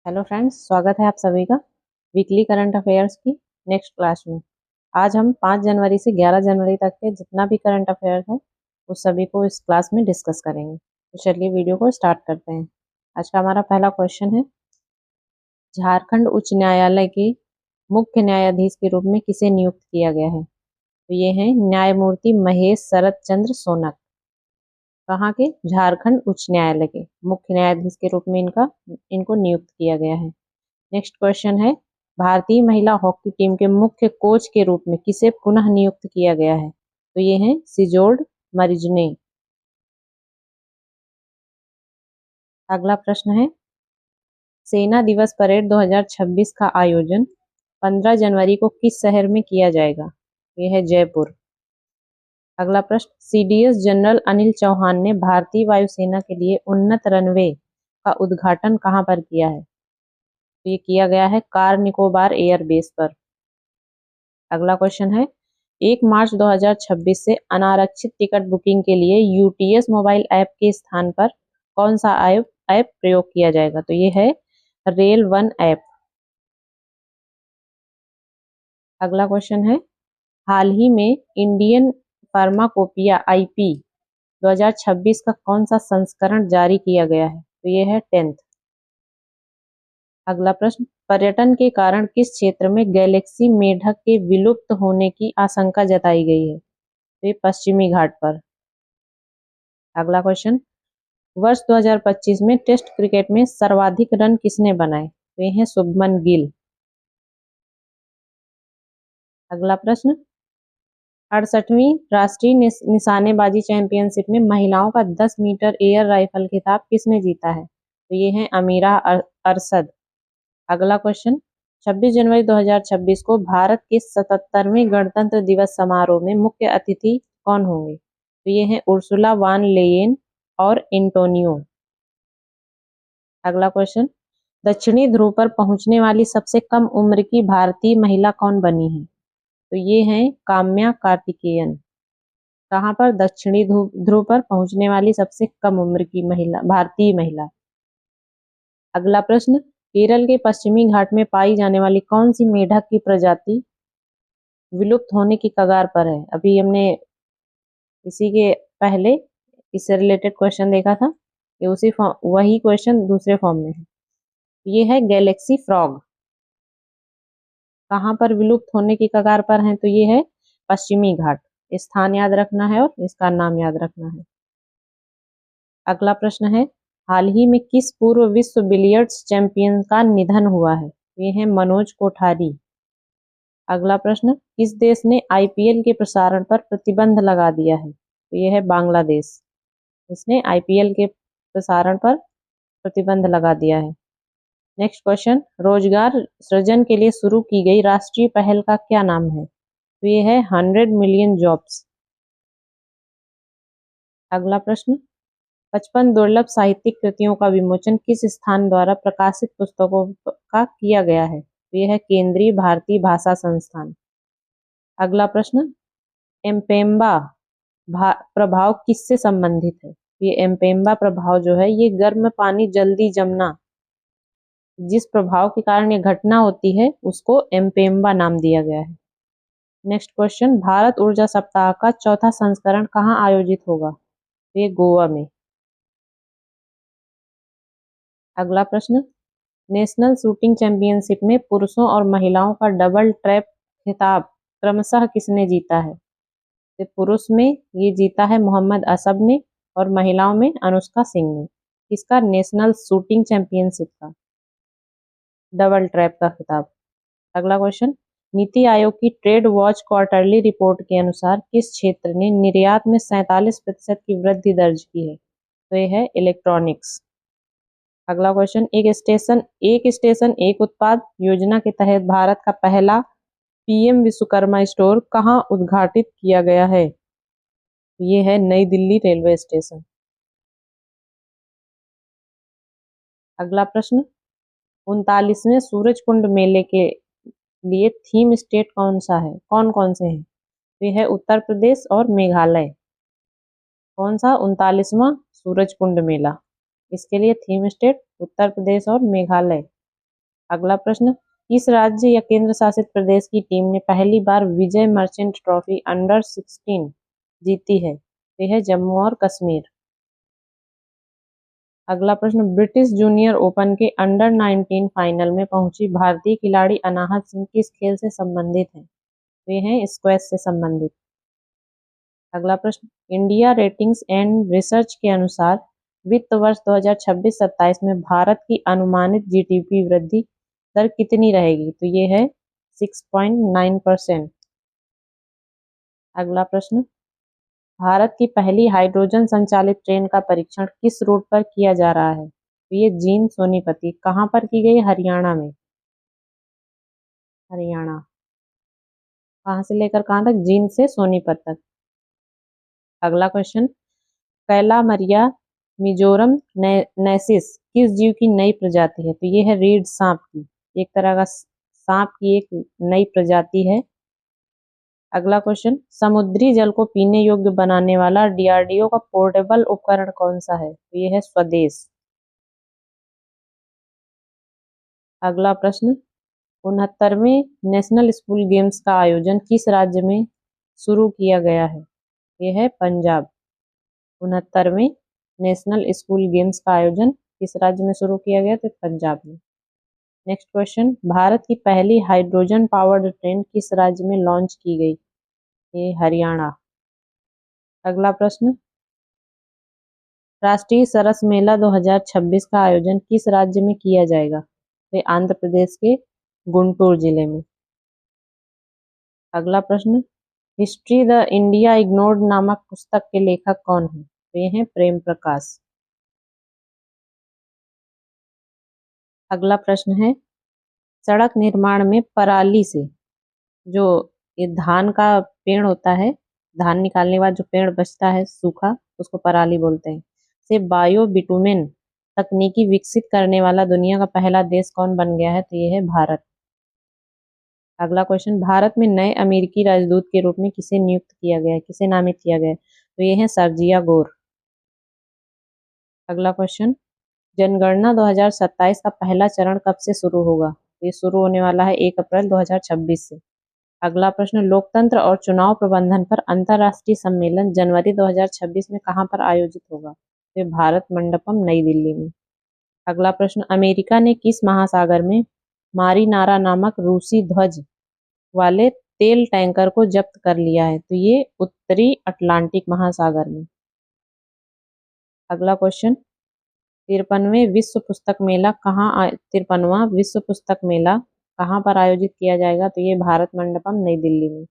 Hello friends, स्वागत है आप सभी का वीकली करंट अफेयर्स की नेक्स्ट क्लास में। आज हम 5 जनवरी से 11 जनवरी तक के जितना भी करंट अफेयर्स है उस सभी को इस क्लास में डिस्कस करेंगे। तो चलिए वीडियो को स्टार्ट करते हैं। आज का हमारा पहला क्वेश्चन है, झारखंड उच्च न्यायालय के मुख्य न्यायाधीश के रूप में किसे नियुक्त किया गया है? तो ये है न्यायमूर्ति महेश शरद चंद्र सोनक। कहाँ के? झारखंड उच्च न्यायालय के मुख्य न्यायाधीश के रूप में इनको नियुक्त किया गया है। नेक्स्ट क्वेश्चन है, भारतीय महिला हॉकी टीम के मुख्य कोच के रूप में किसे पुनः नियुक्त किया गया है? तो ये है सिजोर्ड मरिजने। अगला प्रश्न है, सेना दिवस परेड 2026 का आयोजन 15 जनवरी को किस शहर में किया जाएगा? ये है जयपुर। अगला प्रश्न, सीडीएस जनरल अनिल चौहान ने भारतीय वायुसेना के लिए उन्नत रनवे का उद्घाटन कहां पर किया है? तो ये किया गया है कार निकोबार एयरबेस पर। अगला क्वेश्चन है, 1 मार्च 2026 से अनारक्षित टिकट बुकिंग के लिए यूटीएस मोबाइल ऐप के स्थान पर कौन सा ऐप प्रयोग किया जाएगा? तो ये है रेल वन ऐप। अगला क्वेश्चन है, हाल ही में इंडियन फार्माकोपिया आईपी 2026 का कौन सा संस्करण जारी किया गया है? तो ये है 10th। अगला प्रश्न, पर्यटन के कारण किस क्षेत्र में गैलेक्सी मेढक के विलुप्त होने की आशंका जताई गई है? तो ये पश्चिमी घाट पर। अगला क्वेश्चन, वर्ष 2025 में टेस्ट क्रिकेट में सर्वाधिक रन किसने बनाए? तो ये है शुभमन गिल। अगला प्रश्न, 68वीं राष्ट्रीय निशानेबाजी चैंपियनशिप में महिलाओं का 10 मीटर एयर राइफल खिताब किसने जीता है? तो ये है अमीरा अरशद। अगला क्वेश्चन, 26 जनवरी 2026 को भारत के 77वें गणतंत्र दिवस समारोह में मुख्य अतिथि कौन होंगे? तो ये है उर्सुला वान लेयेन और एंटोनियो। अगला क्वेश्चन, दक्षिणी ध्रुव पर पहुंचने वाली सबसे कम उम्र की भारतीय महिला कौन बनी है? तो ये है काम्या कार्तिकेयन। कहां पर? दक्षिणी ध्रुव पर पहुंचने वाली सबसे कम उम्र की महिला, भारतीय महिला। अगला प्रश्न, केरल के पश्चिमी घाट में पाई जाने वाली कौन सी मेढक की प्रजाति विलुप्त होने की कगार पर है? अभी हमने इसी के पहले इससे रिलेटेड क्वेश्चन देखा था। ये वही क्वेश्चन दूसरे फॉर्म में है। ये है गैलेक्सी फ्रॉग। कहां पर विलुप्त होने की कगार पर है? तो ये है पश्चिमी घाट। स्थान याद रखना है और इसका नाम याद रखना है। अगला प्रश्न है, हाल ही में किस पूर्व विश्व बिलियर्ड्स चैंपियन का निधन हुआ है? ये है मनोज कोठारी। अगला प्रश्न, किस देश ने आईपीएल के प्रसारण पर प्रतिबंध लगा दिया है? तो ये है बांग्लादेश। इसने आईपीएल के प्रसारण पर प्रतिबंध लगा दिया है। नेक्स्ट क्वेश्चन, रोजगार सृजन के लिए शुरू की गई राष्ट्रीय पहल का क्या नाम है? तो ये है 100 मिलियन जॉब्स। अगला प्रश्न, 55 दुर्लभ साहित्यिक कृतियों का विमोचन किस स्थान द्वारा प्रकाशित पुस्तकों का किया गया है? तो ये है केंद्रीय भारतीय भाषा संस्थान। अगला प्रश्न, एम्पेम्बा प्रभाव किससे संबंधित है? ये एम्पेम्बा प्रभाव जो है ये गर्म पानी जल्दी जमना, जिस प्रभाव के कारण ये घटना होती है उसको एम्पेम्बा नाम दिया गया है। नेक्स्ट क्वेश्चन, भारत ऊर्जा सप्ताह का चौथा संस्करण कहाँ आयोजित होगा? ये गोवा में। अगला प्रश्न, नेशनल शूटिंग चैंपियनशिप में पुरुषों और महिलाओं का डबल ट्रैप खिताब क्रमशः किसने जीता है? तो पुरुष में ये जीता है मोहम्मद असब ने और महिलाओं में अनुष्का सिंह ने। इसका नेशनल शूटिंग चैंपियनशिप का डबल ट्रैप का खिताब। अगला क्वेश्चन, नीति आयोग की ट्रेड वॉच क्वार्टरली रिपोर्ट के अनुसार किस क्षेत्र ने निर्यात में 47% की वृद्धि दर्ज की है? तो ये है इलेक्ट्रॉनिक्स। अगला क्वेश्चन, एक स्टेशन एक उत्पाद योजना के तहत भारत का पहला पीएम विश्वकर्मा स्टोर कहाँ उद्घाटित किया गया है? ये है नई दिल्ली रेलवे स्टेशन। अगला प्रश्न, 39वें सूरज कुंड मेले के लिए थीम स्टेट कौन सा है? कौन कौन से हैं? ये है उत्तर प्रदेश और मेघालय। कौन सा? 39वां सूरज कुंड मेला। इसके लिए थीम स्टेट उत्तर प्रदेश और मेघालय। अगला प्रश्न, किस राज्य या केंद्र शासित प्रदेश की टीम ने पहली बार विजय मर्चेंट ट्रॉफी अंडर 16 जीती है? यह है जम्मू और कश्मीर। अगला प्रश्न, ब्रिटिश जूनियर ओपन के अंडर 19 फाइनल में पहुंची भारतीय खिलाड़ी अनाहत सिंह किस खेल से संबंधित हैं? वे हैं स्क्वैश से संबंधित। अगला प्रश्न, इंडिया रेटिंग्स एंड रिसर्च के अनुसार वित्त वर्ष 2026-27 में भारत की अनुमानित जीडीपी वृद्धि दर कितनी रहेगी? तो ये है 6.9%। अगला प्रश्न, भारत की पहली हाइड्रोजन संचालित ट्रेन का परीक्षण किस रूट पर किया जा रहा है? तो ये जींद सोनीपत कहाँ पर की गई? हरियाणा में। हरियाणा। कहाँ से लेकर कहाँ तक? जींद से सोनीपत तक। अगला क्वेश्चन, कैलामरिया मिजोरम नेसिस किस जीव की नई प्रजाति है? तो ये है रीड सांप की, एक तरह का सांप की एक नई प्रजाति है। अगला क्वेश्चन, समुद्री जल को पीने योग्य बनाने वाला डीआरडीओ का पोर्टेबल उपकरण कौन सा है? तो ये है स्वदेश। अगला प्रश्न, 69वें नेशनल स्कूल गेम्स का आयोजन किस राज्य में शुरू किया गया है? ये है पंजाब। 69वें नेशनल स्कूल गेम्स का आयोजन किस राज्य में शुरू किया गया? तो पंजाब में। नेक्स्ट क्वेश्चन, भारत की पहली हाइड्रोजन पावर्ड ट्रेन किस राज्य में लॉन्च की गई? ये हरियाणा। अगला प्रश्न, राष्ट्रीय सरस मेला 2026 का आयोजन किस राज्य में किया जाएगा? ये आंध्र प्रदेश के गुंटूर जिले में। अगला प्रश्न, हिस्ट्री द इंडिया इग्नोर्ड नामक पुस्तक के लेखक कौन है? तो ये हैं प्रेम प्रकाश। अगला प्रश्न है, सड़क निर्माण में पराली से जो ये धान का पेड़ होता है, धान निकालने के बाद जो पेड़ बचता है सूखा, उसको पराली बोलते हैं, से बायो बिटुमेन तकनीकी विकसित करने वाला दुनिया का पहला देश कौन बन गया है? तो ये है भारत। अगला क्वेश्चन, भारत में नए अमेरिकी राजदूत के रूप में किसे नियुक्त किया गया है? किसे नामित किया गया है? तो ये है सर्जिया गोर। अगला क्वेश्चन, जनगणना 2027 का पहला चरण कब से शुरू होगा? ये शुरू होने वाला है 1 अप्रैल 2026 से। अगला प्रश्न, लोकतंत्र और चुनाव प्रबंधन पर अंतर्राष्ट्रीय सम्मेलन जनवरी 2026 में कहाँ पर आयोजित होगा? ये भारत मंडपम नई दिल्ली में। अगला प्रश्न, अमेरिका ने किस महासागर में मारीनारा नामक रूसी ध्वज वाले तेल टैंकर को जब्त कर लिया है? तो ये उत्तरी अटलांटिक महासागर में। अगला क्वेश्चन, 53वां विश्व पुस्तक मेला कहाँ पर आयोजित किया जाएगा? तो ये भारत मंडपम नई दिल्ली में।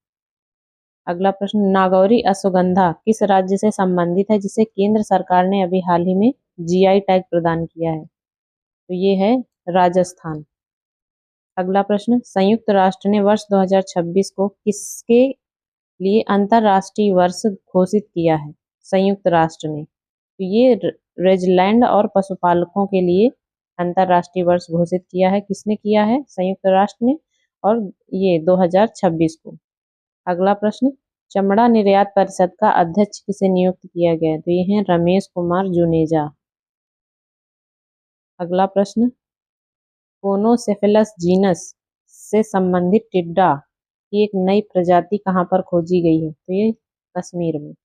अगला प्रश्न, नागौरी अश्वगंधा किस राज्य से संबंधित है जिसे केंद्र सरकार ने अभी हाल ही में जीआई टैग प्रदान किया है? तो ये है राजस्थान। अगला प्रश्न, संयुक्त राष्ट्र ने वर्ष 2026 को किसके लिए अंतर्राष्ट्रीय वर्ष घोषित किया है? संयुक्त राष्ट्र ने, तो ये रेजलैंड और पशुपालकों के लिए अंतर्राष्ट्रीय वर्ष घोषित किया है। किसने किया है? संयुक्त राष्ट्र ने, और ये 2026 को। अगला प्रश्न, चमड़ा निर्यात परिषद का अध्यक्ष किसे नियुक्त किया गया है? तो ये हैं रमेश कुमार जुनेजा। अगला प्रश्न, कोनोसेफेलस जीनस से संबंधित टिड्डा की एक नई प्रजाति कहाँ पर खोजी गई है? तो ये कश्मीर में।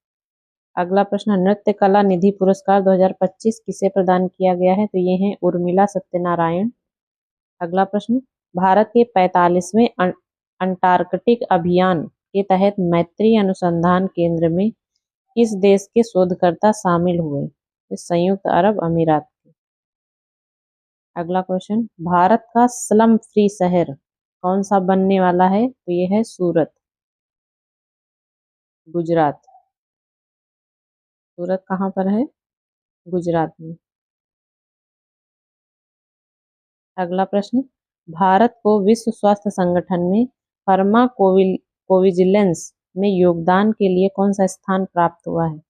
अगला प्रश्न, नृत्य कला निधि पुरस्कार 2025 किसे प्रदान किया गया है? तो ये हैं उर्मिला सत्यनारायण। अगला प्रश्न, भारत के 45वें अंटार्कटिक अभियान के तहत मैत्री अनुसंधान केंद्र में किस देश के शोधकर्ता शामिल हुए? संयुक्त अरब अमीरात के। अगला क्वेश्चन, भारत का स्लम फ्री शहर कौन सा बनने वाला है? तो ये है सूरत, गुजरात। सूरत कहाँ पर है? गुजरात में। अगला प्रश्न, भारत को विश्व स्वास्थ्य संगठन में फार्माकोविजिलेंस में योगदान के लिए कौन सा स्थान प्राप्त हुआ है?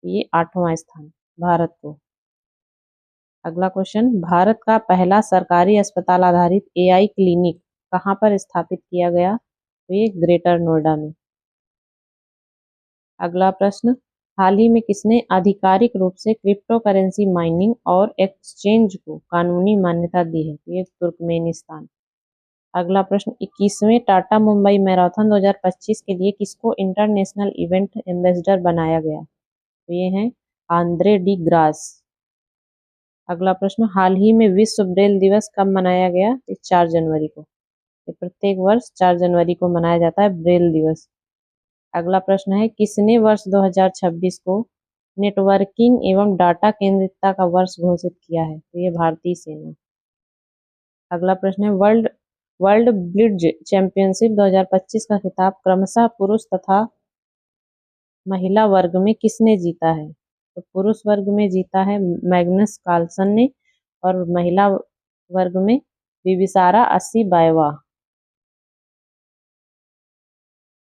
ये 8वां स्थान भारत को। अगला क्वेश्चन, भारत का पहला सरकारी अस्पताल आधारित एआई क्लिनिक कहाँ पर स्थापित किया गया? तो ये ग्रेटर नोएडा में। अगला प्रश्न, हाल ही में किसने आधिकारिक रूप से क्रिप्टो करेंसी माइनिंग और एक्सचेंज को कानूनी मान्यता दी है? ये तुर्कमेनिस्तान। अगला प्रश्न, 21वें टाटा मुंबई मैराथन 2025 के लिए किसको इंटरनेशनल इवेंट एम्बेसडर बनाया गया? तो ये हैं आंद्रे डी ग्रास। अगला प्रश्न, हाल ही में विश्व ब्रेल दिवस कब मनाया गया? 4 जनवरी को। ये प्रत्येक वर्ष 4 जनवरी को मनाया जाता है ब्रेल दिवस। अगला प्रश्न है, किसने वर्ष 2026 को नेटवर्किंग एवं डाटा केंद्रितता का वर्ष घोषित किया है? तो ये भारतीय सेना। अगला प्रश्न है, वर्ल्ड वर्ल्ड ब्लिट्ज चैंपियनशिप 2025 का खिताब क्रमशः पुरुष तथा महिला वर्ग में किसने जीता है? तो पुरुष वर्ग में जीता है मैग्नस कार्लसन ने और महिला वर्ग में बिबिसारा अस्सी बायवा।